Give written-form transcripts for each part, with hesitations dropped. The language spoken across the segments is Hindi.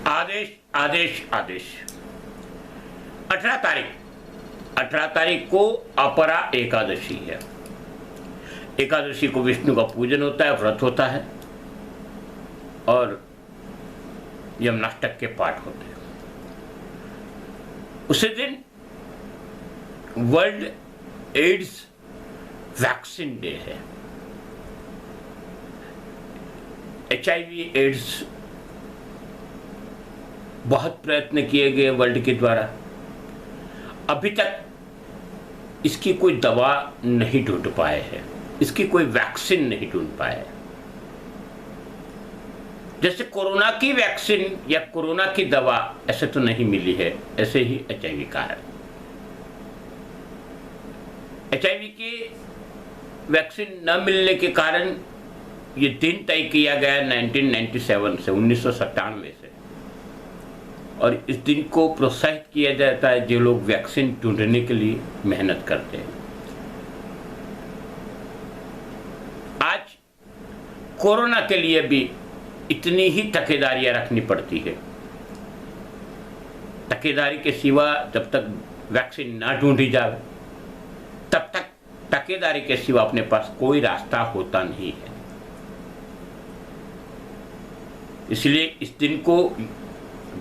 आदेश आदेश आदेश 18 तारीख को अपरा एकादशी है। एकादशी को विष्णु का पूजन होता है, व्रत होता है और यमनाष्टक के पाठ होते हैं। उसी दिन वर्ल्ड एड्स वैक्सीन डे है। HIV एड्स बहुत प्रयत्न किए गए वर्ल्ड के द्वारा, अभी तक इसकी कोई दवा नहीं ढूंढ पाए हैं, इसकी कोई वैक्सीन नहीं ढूंढ पाए हैं। जैसे कोरोना की वैक्सीन या कोरोना की दवा ऐसे तो नहीं मिली है, ऐसे ही HIV का है। HIV की वैक्सीन न मिलने के कारण ये दिन तय किया गया 1997 से 1997 से, और इस दिन को प्रोत्साहित किया जाता है जो लोग वैक्सीन ढूंढने के लिए मेहनत करते हैं। आज कोरोना के लिए भी इतनी ही तकेदारियां रखनी पड़ती है। तकेदारी के सिवा जब तक वैक्सीन ना ढूंढी जाए तब तक तकेदारी के सिवा अपने पास कोई रास्ता होता नहीं है। इसलिए इस दिन को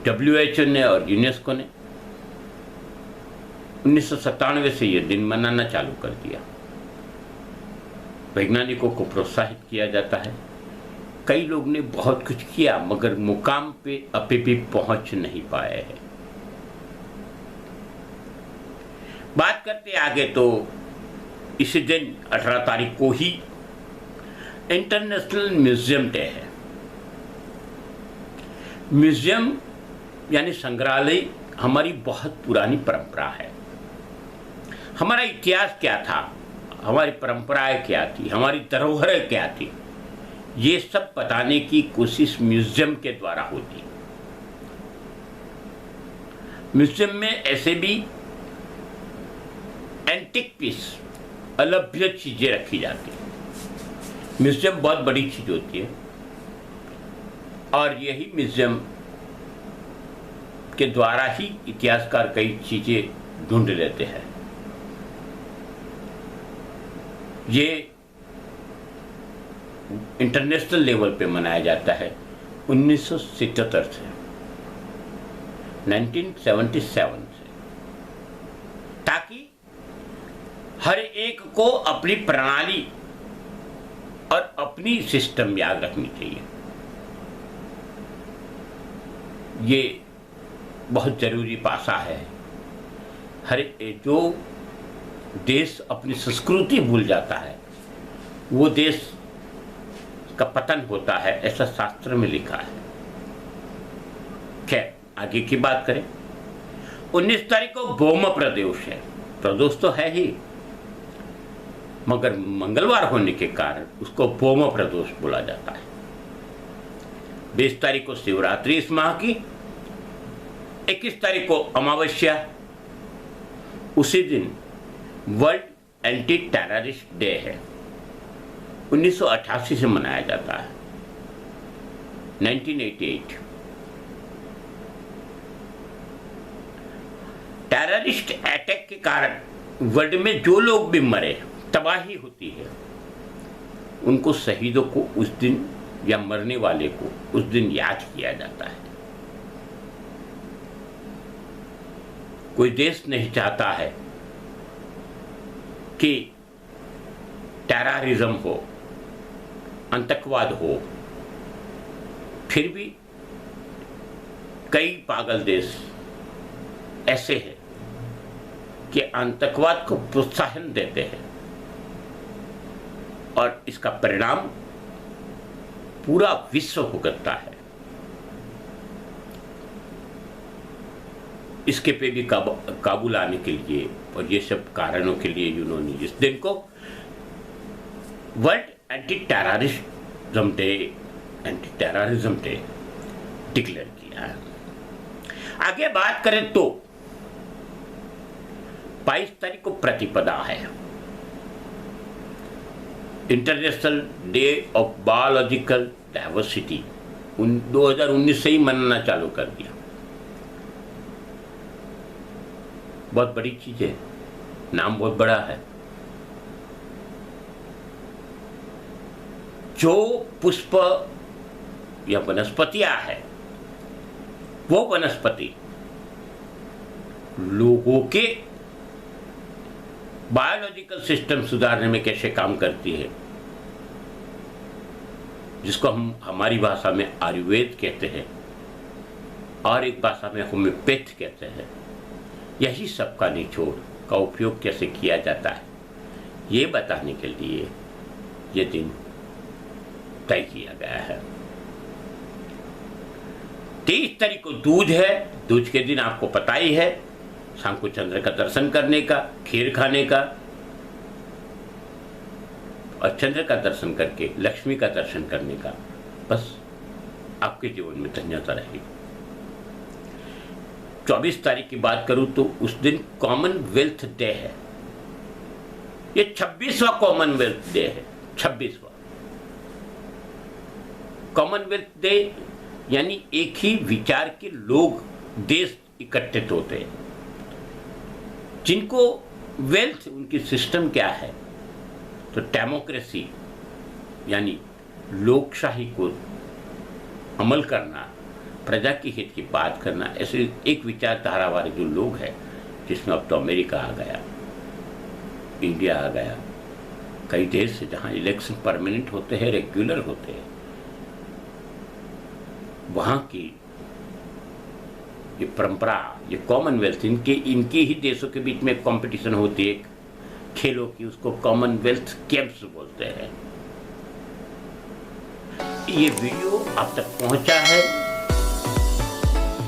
WHO ने और यूनेस्को ने 1997 से यह दिन मनाना चालू कर दिया। वैज्ञानिकों को प्रोत्साहित किया जाता है। कई लोग ने बहुत कुछ किया मगर मुकाम पे अभी भी पहुंच नहीं पाए हैं। बात करते आगे तो इसी दिन 18 तारीख को ही इंटरनेशनल म्यूजियम डे है। म्यूजियम यानी संग्रहालय हमारी बहुत पुरानी परंपरा है। हमारा इतिहास क्या था, हमारी परंपराएं क्या थी, हमारी धरोहरें क्या थी, ये सब बताने की कोशिश म्यूजियम के द्वारा होती। म्यूजियम में ऐसे भी एंटिक पीस, अलभ्य चीजें रखी जाती है। म्यूजियम बहुत बड़ी चीज होती है और यही म्यूजियम के द्वारा ही इतिहासकार कई चीजें ढूंढ लेते हैं। ये इंटरनेशनल लेवल पे मनाया जाता है 1977 से 1977 से, ताकि हर एक को अपनी प्रणाली और अपनी सिस्टम याद रखनी चाहिए। ये बहुत जरूरी पासा है। हर जो देश अपनी संस्कृति भूल जाता है वो देश का पतन होता है, ऐसा शास्त्र में लिखा है। खैर आगे की बात करें, 19 तारीख को भौम प्रदोष है। प्रदोष तो है ही मगर मंगलवार होने के कारण उसको भौम प्रदोष बोला जाता है। 20 तारीख को शिवरात्रि इस माह की, 21 तारीख को अमावस्या। उसी दिन वर्ल्ड एंटी टेररिस्ट डे है। 1988 से मनाया जाता है, 1988। टेररिस्ट अटैक के कारण वर्ल्ड में जो लोग भी मरे, तबाही होती है, उनको शहीदों को उस दिन या मरने वाले को उस दिन याद किया जाता है। कोई देश नहीं चाहता है कि टेररिज्म हो, आतंकवाद हो, फिर भी कई पागल देश ऐसे हैं कि आतंकवाद को प्रोत्साहन देते हैं और इसका परिणाम पूरा विश्व भुगतता है। इसके पे भी काबू लाने के लिए और ये सब कारणों के लिए उन्होंने इस दिन को world anti terrorism day declare किया है। आगे बात करें तो 22 तारीख को प्रतिपदा है, international day of biological diversity. 2019 से ही मनना चालू कर दिया। बहुत बड़ी चीज है, नाम बहुत बड़ा है। जो पुष्प या वनस्पतियां है, वो वनस्पति लोगों के बायोलॉजिकल सिस्टम सुधारने में कैसे काम करती है, जिसको हम हमारी भाषा में आयुर्वेद कहते हैं और एक भाषा में होम्योपैथ कहते हैं, यही सबका निचोड़ का उपयोग कैसे किया जाता है, ये बताने के लिए ये दिन तय किया गया है। 23 तारीख को दूज है। दूज के दिन आपको पता ही है, शाम को चंद्र का दर्शन करने का, खीर खाने का, और चंद्र का दर्शन करके लक्ष्मी का दर्शन करने का, बस आपके जीवन में धन्यता रहेगी। 24 तारीख की बात करूं तो उस दिन कॉमनवेल्थ डे है। ये 26वां कॉमनवेल्थ डे है। 26वां कॉमनवेल्थ डे यानी एक ही विचार के लोग, देश इकट्ठित होते हैं, जिनको वेल्थ, उनकी सिस्टम क्या है, तो डेमोक्रेसी यानी लोकशाही को अमल करना, प्रजा की हित की बात करना, ऐसे एक विचारधारा वाले जो लोग हैं, जिसमें अब तो अमेरिका आ गया, इंडिया आ गया, कई देश से जहां इलेक्शन परमानेंट होते हैं, रेगुलर होते हैं, वहां की ये परंपरा, ये कॉमनवेल्थ, इनके ही देशों के बीच में कंपटीशन होती है खेलों की, उसको कॉमनवेल्थ गेम्स बोलते हैं। ये वीडियो आप तक पहुंचा है,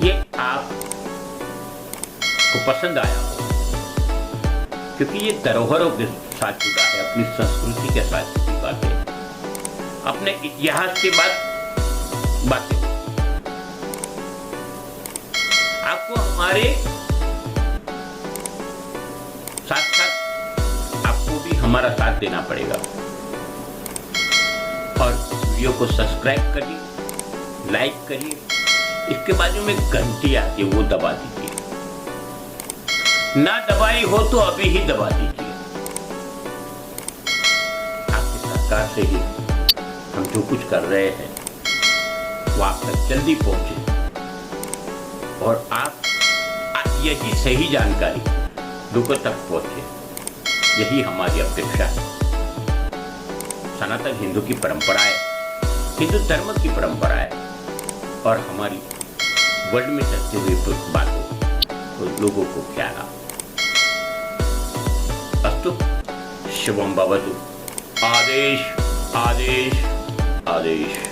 ये आप को पसंद आया हो, क्योंकि ये धरोहरों के साथ जुड़ा है, अपनी संस्कृति के साथ जुड़ी बातें, अपने इतिहास के बाद बातें। आपको हमारे साथ साथ आपको भी हमारा साथ देना पड़ेगा, और वीडियो को सब्सक्राइब करिए, लाइक करिए, इसके बाजू में घंटी आती है वो दबा दीजिए, ना दबाई हो तो अभी ही दबा दीजिए। आपकी सरकार से ही हम जो कुछ कर रहे हैं वो आप तक जल्दी पहुंचे, और आप यही सही जानकारी लोगों तक पहुंचे, यही हमारी अपेक्षा है। सनातन हिंदू की परंपरा है, हिंदू धर्म की परंपरा है, और हमारी वर्ल्ड में चलती हुई बातों को लोगों को प्यारा। अस्तु शुभम भवतु। आदेश आदेश आदेश।